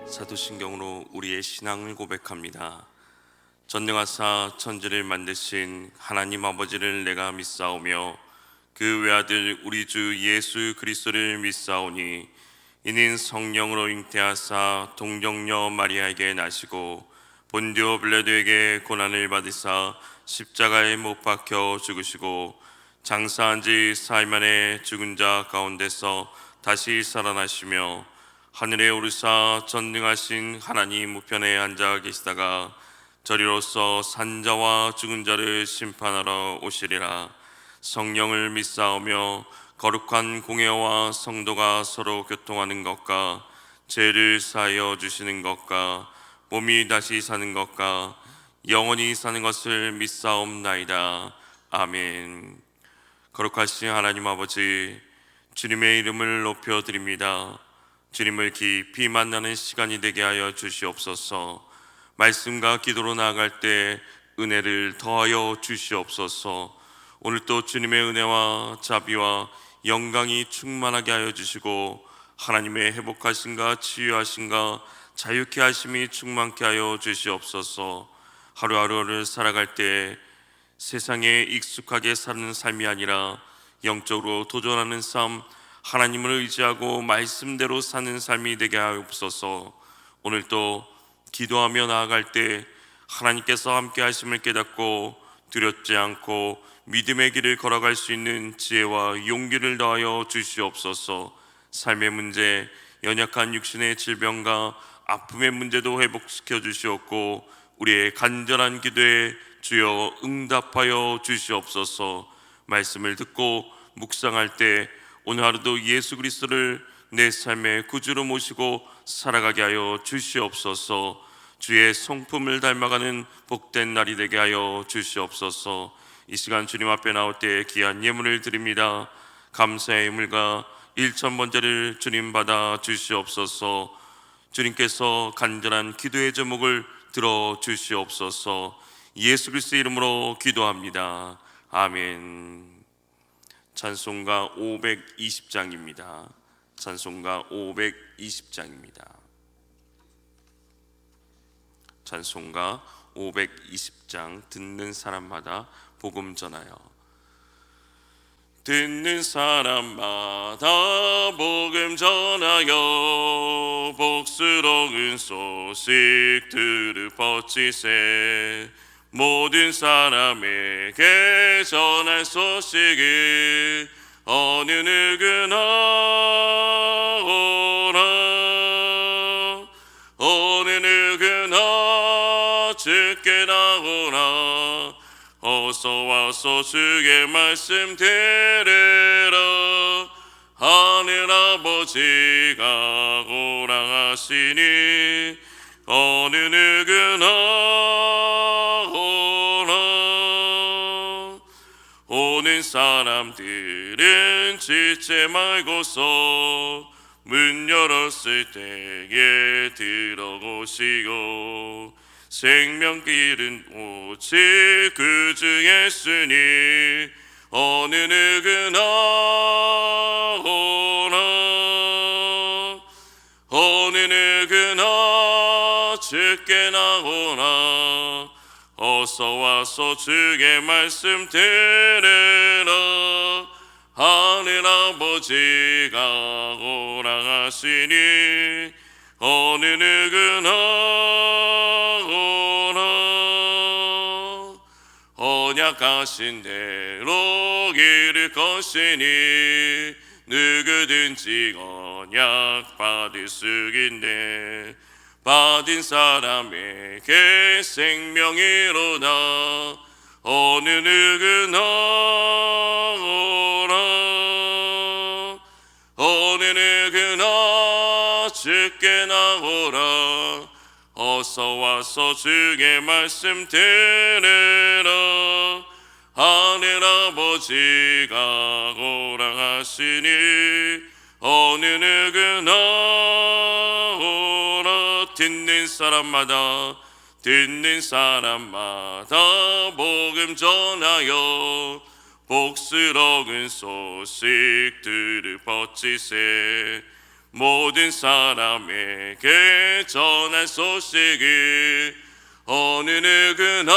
사도신경으로 우리의 신앙을 고백합니다. 전능하사 천지를 만드신 하나님 아버지를 내가 믿사오며 그 외아들 우리 주 예수 그리스도를 믿사오니 이는 성령으로 잉태하사 동정녀 마리아에게 나시고 본디오 빌라도에게 고난을 받으사 십자가에 못 박혀 죽으시고 장사한 지 사흘 만에 죽은 자 가운데서 다시 살아나시며 하늘에 오르사 전능하신 하나님 우편에 앉아 계시다가 저리로서 산자와 죽은 자를 심판하러 오시리라. 성령을 믿사오며 거룩한 공예와 성도가 서로 교통하는 것과 죄를 사하여 주시는 것과 몸이 다시 사는 것과 영원히 사는 것을 믿사옵나이다. 아멘. 거룩하신 하나님 아버지, 주님의 이름을 높여드립니다. 주님을 깊이 만나는 시간이 되게 하여 주시옵소서. 말씀과 기도로 나아갈 때 은혜를 더하여 주시옵소서. 오늘 또 주님의 은혜와 자비와 영광이 충만하게 하여 주시고 하나님의 회복하심과 치유하심과 자유케 하심이 충만케 하여 주시옵소서. 하루하루를 살아갈 때 세상에 익숙하게 사는 삶이 아니라 영적으로 도전하는 삶, 하나님을 의지하고 말씀대로 사는 삶이 되게 하옵소서. 오늘도 기도하며 나아갈 때 하나님께서 함께 하심을 깨닫고 두렵지 않고 믿음의 길을 걸어갈 수 있는 지혜와 용기를 더하여 주시옵소서. 삶의 문제, 연약한 육신의 질병과 아픔의 문제도 회복시켜 주시옵고 우리의 간절한 기도에 주여 응답하여 주시옵소서. 말씀을 듣고 묵상할 때 오늘 하루도 예수 그리스도를 내 삶의 구주로 모시고 살아가게 하여 주시옵소서. 주의 성품을 닮아가는 복된 날이 되게 하여 주시옵소서. 이 시간 주님 앞에 나올 때 귀한 예물을 드립니다. 감사의 예물과 일천번제를 주님 받아 주시옵소서. 주님께서 간절한 기도의 제목을 들어 주시옵소서. 예수 그리스도의 이름으로 기도합니다. 아멘. 찬송가 520장입니다. 찬송가 520장입니다. 찬송가 520장 듣는 사람마다 복음 전하여. 듣는 사람마다 복음 전하여 복스러운 소식 들으퍼치세. 모든 사람에게 전할 소식을 어느 누구나 오라. 어느 누구나 주께 나오라. 어서 와서 주의 말씀 들으라. 하늘 아버지가 오라 하시니 어느 누구나 오라. 오는 사람들은 지체 말고서 문 열었을 때에 들어오시고 생명길은 오직 그 주 예수니 어느 누구나 오라. 어느 누구나 주께 나오라. 어서 와서 주의 말씀 들으라. 하늘 아버지가 오라 하시니 어느 누구나 오라. 언약하신 대로 이룰 것이니 누구든지 언약 받을 수 있네. 받은 사람에게 생명이로다. 어느 누구나 오라. 어느 누구나 주께 나오라. 어서 와서 주의 말씀 들으라. 하늘 아버지가 오라 하시니 어느 누구나 오라. 듣는 사람마다 복음 전하여 복스러운 소식 들으퍼치세. 모든 사람에게 전할 소식이 어느 누구나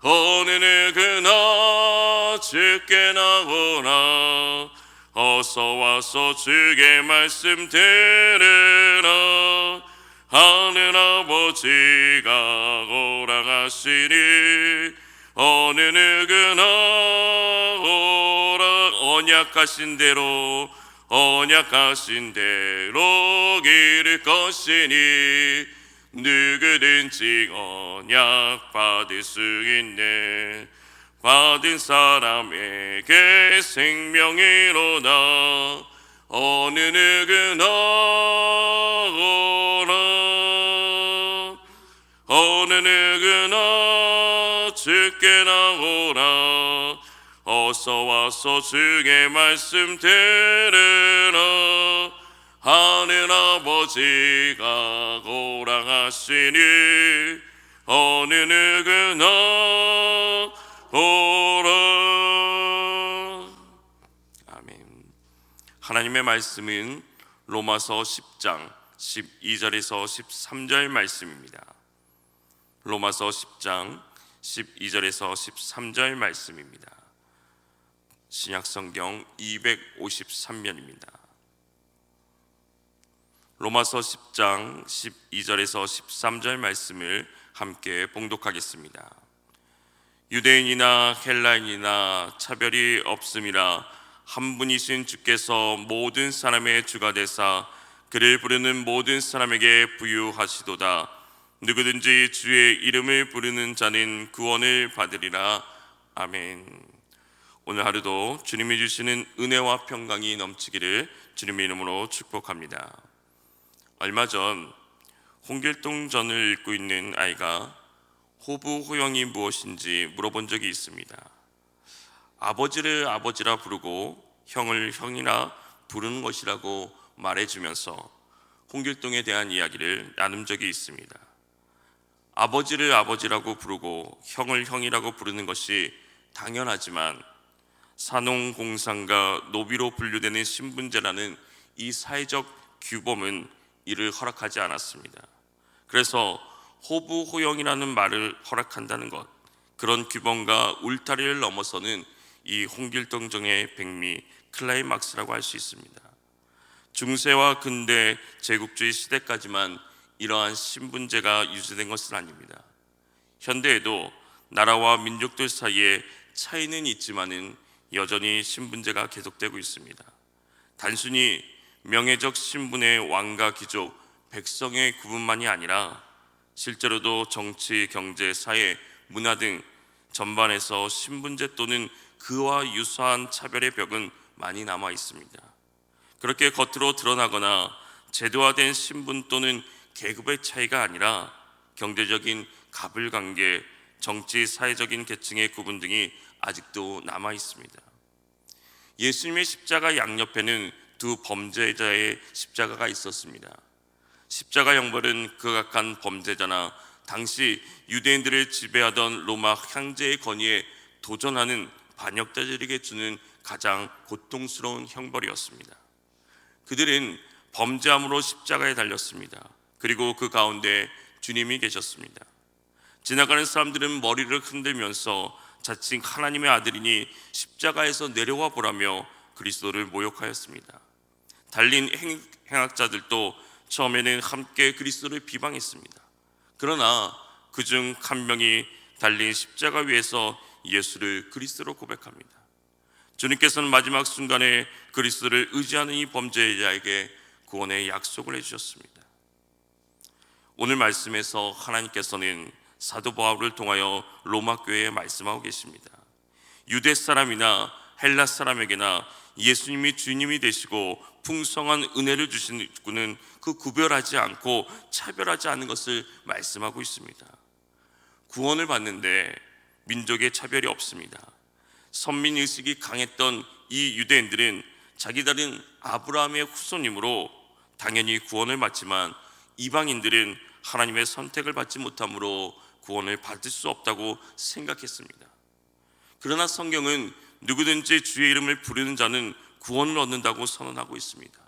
어느 누구나 주께 나오라. 어서 와서 주의 말씀 들으라. 하늘 아버지가 오라 하시니 어느 누구나 오라. 언약하신 대로 기를 것이니 누구든지 언약 받을 수 있네. 받은 사람에게 생명이로다. 어느 누구나 오라. 어느 누구나 주께 나오라. 어서 와서 주의 말씀 들으라. 하늘 아버지가 오라 하시니 어느 누구나 오라. 아멘. 하나님의 말씀은 로마서 10장 12절에서 13절 말씀입니다. 로마서 10장 12절에서 13절 말씀입니다. 신약성경 253면입니다. 로마서 10장 12절에서 13절 말씀을 함께 봉독하겠습니다. 유대인이나 헬라인이나 차별이 없음이라 한 분이신 주께서 모든 사람의 주가 되사 그를 부르는 모든 사람에게 부유하시도다. 누구든지 주의 이름을 부르는 자는 구원을 받으리라. 아멘. 오늘 하루도 주님이 주시는 은혜와 평강이 넘치기를 주님의 이름으로 축복합니다. 얼마 전 홍길동전을 읽고 있는 아이가 호부호영이 무엇인지 물어본 적이 있습니다. 아버지를 아버지라 부르고 형을 형이라 부르는 것이라고 말해주면서 홍길동에 대한 이야기를 나눈 적이 있습니다. 아버지를 아버지라고 부르고 형을 형이라고 부르는 것이 당연하지만 산농공상과 노비로 분류되는 신분제라는 이 사회적 규범은 이를 허락하지 않았습니다. 그래서 호부호영이라는 말을 허락한다는 것, 그런 규범과 울타리를 넘어서는 이 홍길동정의 백미 클라이막스라고 할 수 있습니다. 중세와 근대 제국주의 시대까지만 이러한 신분제가 유지된 것은 아닙니다. 현대에도 나라와 민족들 사이에 차이는 있지만은 여전히 신분제가 계속되고 있습니다. 단순히 명예적 신분의 왕과 귀족, 백성의 구분만이 아니라 실제로도 정치, 경제, 사회, 문화 등 전반에서 신분제 또는 그와 유사한 차별의 벽은 많이 남아 있습니다. 그렇게 겉으로 드러나거나 제도화된 신분 또는 계급의 차이가 아니라 경제적인 가불관계, 정치, 사회적인 계층의 구분 등이 아직도 남아 있습니다. 예수님의 십자가 양옆에는 두 범죄자의 십자가가 있었습니다. 십자가 형벌은 극악한 범죄자나 당시 유대인들을 지배하던 로마 황제의 권위에 도전하는 반역자들에게 주는 가장 고통스러운 형벌이었습니다. 그들은 범죄함으로 십자가에 달렸습니다. 그리고 그 가운데 주님이 계셨습니다. 지나가는 사람들은 머리를 흔들면서 자칭 하나님의 아들이니 십자가에서 내려와 보라며 그리스도를 모욕하였습니다. 달린 행악자들도 처음에는 함께 그리스도를 비방했습니다. 그러나 그중 한 명이 달린 십자가 위에서 예수를 그리스도로 고백합니다. 주님께서는 마지막 순간에 그리스도를 의지하는 이 범죄자에게 구원의 약속을 해주셨습니다. 오늘 말씀에서 하나님께서는 사도 바울을 통하여 로마 교회에 말씀하고 계십니다. 유대 사람이나 헬라 사람에게나 예수님이 주님이 되시고 풍성한 은혜를 주신 분은 그 구별하지 않고 차별하지 않는 것을 말씀하고 있습니다. 구원을 받는데 민족의 차별이 없습니다. 선민의식이 강했던 이 유대인들은 자기들은 아브라함의 후손이므로 당연히 구원을 받지만 이방인들은 하나님의 선택을 받지 못함으로 구원을 받을 수 없다고 생각했습니다. 그러나 성경은 누구든지 주의 이름을 부르는 자는 구원을 얻는다고 선언하고 있습니다.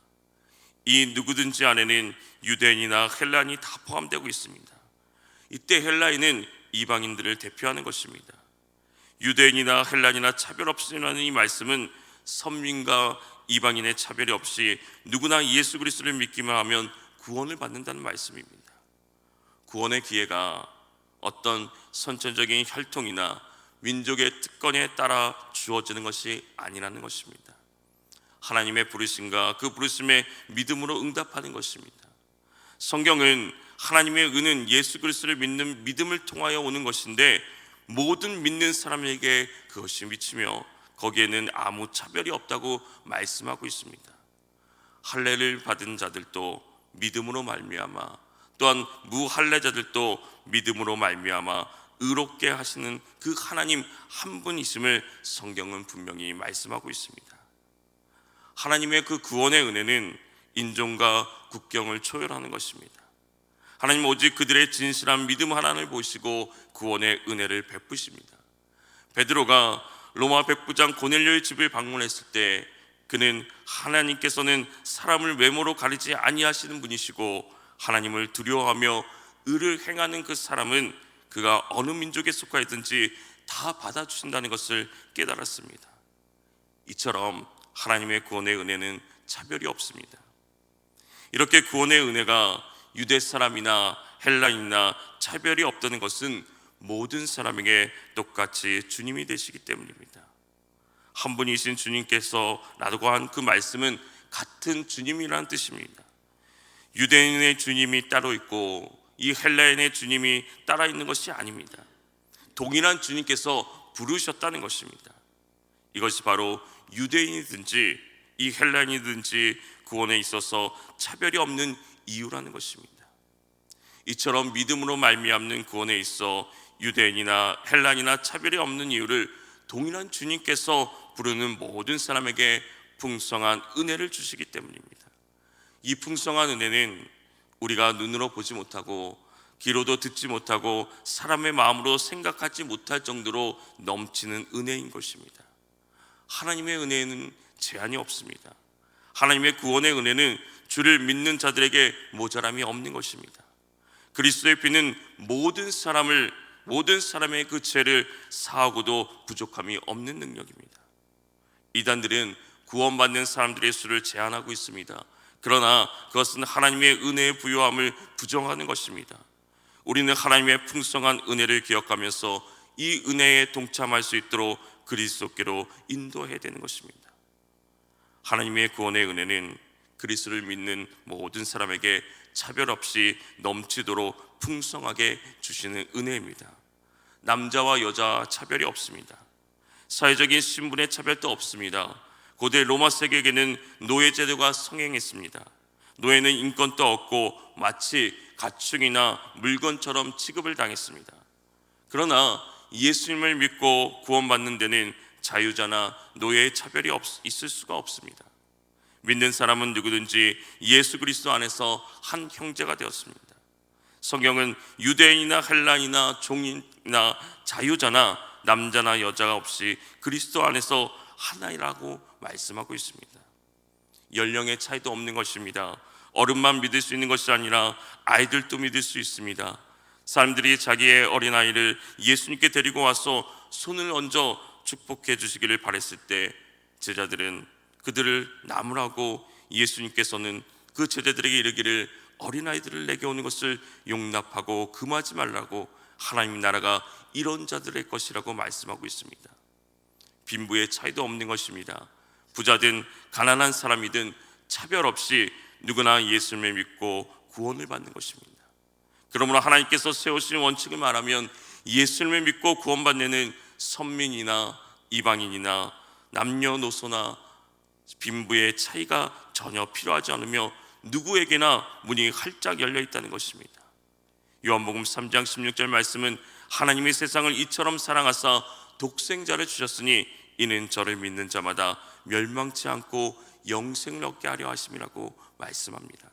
이 누구든지 안에는 유대인이나 헬라인이 다 포함되고 있습니다. 이때 헬라인은 이방인들을 대표하는 것입니다. 유대인이나 헬라인이나 차별 없이라는 이 말씀은 선민과 이방인의 차별이 없이 누구나 예수 그리스도를 믿기만 하면 구원을 받는다는 말씀입니다. 구원의 기회가 어떤 선천적인 혈통이나 민족의 특권에 따라 주어지는 것이 아니라는 것입니다. 하나님의 부르심과 그 부르심에 믿음으로 응답하는 것입니다. 성경은 하나님의 은은 예수 그리스도를 믿는 믿음을 통하여 오는 것인데 모든 믿는 사람에게 그것이 미치며 거기에는 아무 차별이 없다고 말씀하고 있습니다. 할례를 받은 자들도 믿음으로 말미암아 또한 무할례자들도 믿음으로 말미암아 의롭게 하시는 그 하나님 한 분이심을 성경은 분명히 말씀하고 있습니다. 하나님의 그 구원의 은혜는 인종과 국경을 초월하는 것입니다. 하나님은 오직 그들의 진실한 믿음 하나를 보시고 구원의 은혜를 베푸십니다. 베드로가 로마 백부장 고넬료의 집을 방문했을 때 그는 하나님께서는 사람을 외모로 가리지 아니하시는 분이시고 하나님을 두려워하며 의를 행하는 그 사람은 그가 어느 민족에 속하였든지 다 받아주신다는 것을 깨달았습니다. 이처럼 하나님의 구원의 은혜는 차별이 없습니다. 이렇게 구원의 은혜가 유대 사람이나 헬라인이나 차별이 없다는 것은 모든 사람에게 똑같이 주님이 되시기 때문입니다. 한 분이신 주님께서 라고 한 그 말씀은 같은 주님이라는 뜻입니다. 유대인의 주님이 따로 있고 이 헬라인의 주님이 따라 있는 것이 아닙니다. 동일한 주님께서 부르셨다는 것입니다. 이것이 바로 유대인이든지 이 헬라인이든지 구원에 있어서 차별이 없는 이유라는 것입니다. 이처럼 믿음으로 말미암는 구원에 있어 유대인이나 헬라인이나 차별이 없는 이유를 동일한 주님께서 부르는 모든 사람에게 풍성한 은혜를 주시기 때문입니다. 이 풍성한 은혜는 우리가 눈으로 보지 못하고 귀로도 듣지 못하고 사람의 마음으로 생각하지 못할 정도로 넘치는 은혜인 것입니다. 하나님의 은혜에는 제한이 없습니다. 하나님의 구원의 은혜는 주를 믿는 자들에게 모자람이 없는 것입니다. 그리스도의 피는 모든 사람의 그 죄를 사하고도 부족함이 없는 능력입니다. 이단들은 구원받는 사람들의 수를 제한하고 있습니다. 그러나 그것은 하나님의 은혜의 부요함을 부정하는 것입니다. 우리는 하나님의 풍성한 은혜를 기억하면서 이 은혜에 동참할 수 있도록 그리스도께로 인도해야 되는 것입니다. 하나님의 구원의 은혜는 그리스도를 믿는 모든 사람에게 차별 없이 넘치도록 풍성하게 주시는 은혜입니다. 남자와 여자 차별이 없습니다. 사회적인 신분의 차별도 없습니다. 고대 로마 세계에게는 노예 제도가 성행했습니다. 노예는 인권도 없고 마치 가축이나 물건처럼 취급을 당했습니다. 그러나 예수님을 믿고 구원받는 데는 자유자나 노예의 차별이 있을 수가 없습니다. 믿는 사람은 누구든지 예수 그리스도 안에서 한 형제가 되었습니다. 성경은 유대인이나 헬라인이나 종이나 자유자나 남자나 여자가 없이 그리스도 안에서 하나이라고 말씀하고 있습니다. 연령의 차이도 없는 것입니다. 어른만 믿을 수 있는 것이 아니라 아이들도 믿을 수 있습니다. 사람들이 자기의 어린아이를 예수님께 데리고 와서 손을 얹어 축복해 주시기를 바랬을 때 제자들은 그들을 나무라고 예수님께서는 그 제자들에게 이르기를 어린아이들을 내게 오는 것을 용납하고 금하지 말라고 하나님 나라가 이런 자들의 것이라고 말씀하고 있습니다. 빈부의 차이도 없는 것입니다. 부자든 가난한 사람이든 차별 없이 누구나 예수님을 믿고 구원을 받는 것입니다. 그러므로 하나님께서 세우신 원칙을 말하면 예수님을 믿고 구원받는 선민이나 이방인이나 남녀노소나 빈부의 차이가 전혀 필요하지 않으며 누구에게나 문이 활짝 열려 있다는 것입니다. 요한복음 3장 16절 말씀은 하나님이 세상을 이처럼 사랑하사 독생자를 주셨으니 이는 저를 믿는 자마다 멸망치 않고 영생을 얻게 하려 하심이라고 말씀합니다.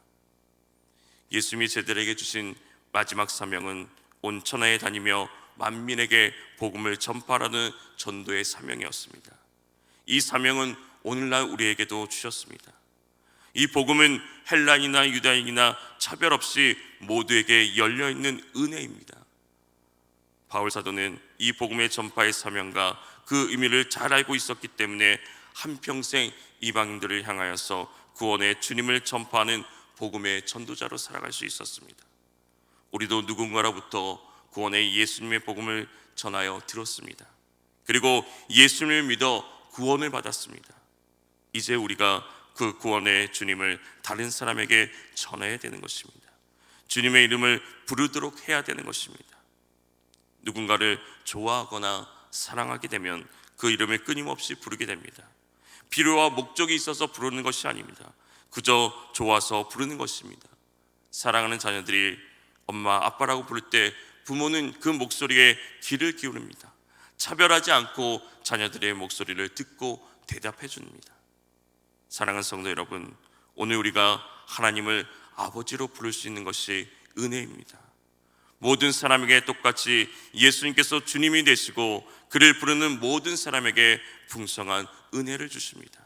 예수님이 제자들에게 주신 마지막 사명은 온 천하에 다니며 만민에게 복음을 전파하는 전도의 사명이었습니다. 이 사명은 오늘날 우리에게도 주셨습니다. 이 복음은 헬라인이나 유다인이나 차별 없이 모두에게 열려있는 은혜입니다. 바울 사도는 이 복음의 전파의 사명과 그 의미를 잘 알고 있었기 때문에 한평생 이방인들을 향하여서 구원의 주님을 전파하는 복음의 전도자로 살아갈 수 있었습니다. 우리도 누군가로부터 구원의 예수님의 복음을 전하여 들었습니다. 그리고 예수님을 믿어 구원을 받았습니다. 이제 우리가 그 구원의 주님을 다른 사람에게 전해야 되는 것입니다. 주님의 이름을 부르도록 해야 되는 것입니다. 누군가를 좋아하거나 사랑하게 되면 그 이름을 끊임없이 부르게 됩니다. 필요와 목적이 있어서 부르는 것이 아닙니다. 그저 좋아서 부르는 것입니다. 사랑하는 자녀들이 엄마, 아빠라고 부를 때 부모는 그 목소리에 귀를 기울입니다. 차별하지 않고 자녀들의 목소리를 듣고 대답해 줍니다. 사랑하는 성도 여러분, 오늘 우리가 하나님을 아버지로 부를 수 있는 것이 은혜입니다. 모든 사람에게 똑같이 예수님께서 주님이 되시고 그를 부르는 모든 사람에게 풍성한 은혜를 주십니다.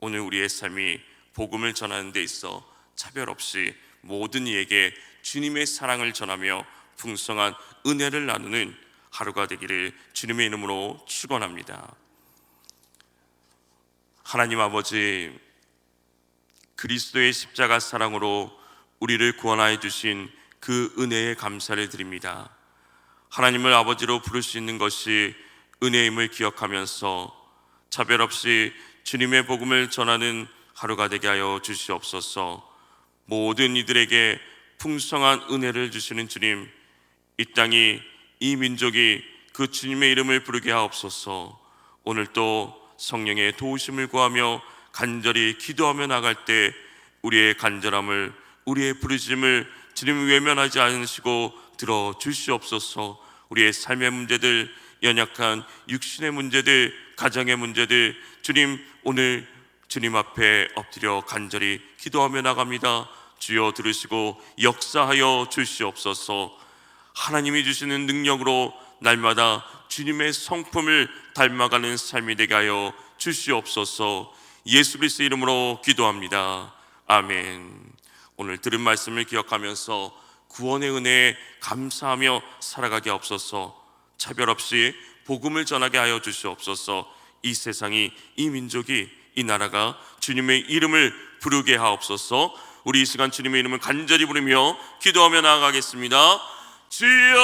오늘 우리의 삶이 복음을 전하는 데 있어 차별 없이 모든 이에게 주님의 사랑을 전하며 풍성한 은혜를 나누는 하루가 되기를 주님의 이름으로 축원합니다. 하나님 아버지, 그리스도의 십자가 사랑으로 우리를 구원하여 주신 그 은혜에 감사를 드립니다. 하나님을 아버지로 부를 수 있는 것이 은혜임을 기억하면서 차별 없이 주님의 복음을 전하는 하루가 되게 하여 주시옵소서. 모든 이들에게 풍성한 은혜를 주시는 주님, 이 땅이, 이 민족이 그 주님의 이름을 부르게 하옵소서. 오늘 또 성령의 도우심을 구하며 간절히 기도하며 나갈 때 우리의 간절함을, 우리의 부르심을 주님 외면하지 않으시고 들어 주시옵소서. 우리의 삶의 문제들, 연약한 육신의 문제들, 가정의 문제들, 주님 오늘 주님 앞에 엎드려 간절히 기도하며 나갑니다. 주여 들으시고 역사하여 주시옵소서. 하나님이 주시는 능력으로 날마다 주님의 성품을 닮아가는 삶이 되게 하여 주시옵소서. 예수 그리스도의 이름으로 기도합니다. 아멘. 오늘 들은 말씀을 기억하면서 구원의 은혜에 감사하며 살아가게 하옵소서. 차별 없이 복음을 전하게 하여 주시옵소서. 이 세상이, 이 민족이, 이 나라가 주님의 이름을 부르게 하옵소서. 우리 이 시간 주님의 이름을 간절히 부르며 기도하며 나아가겠습니다. 주여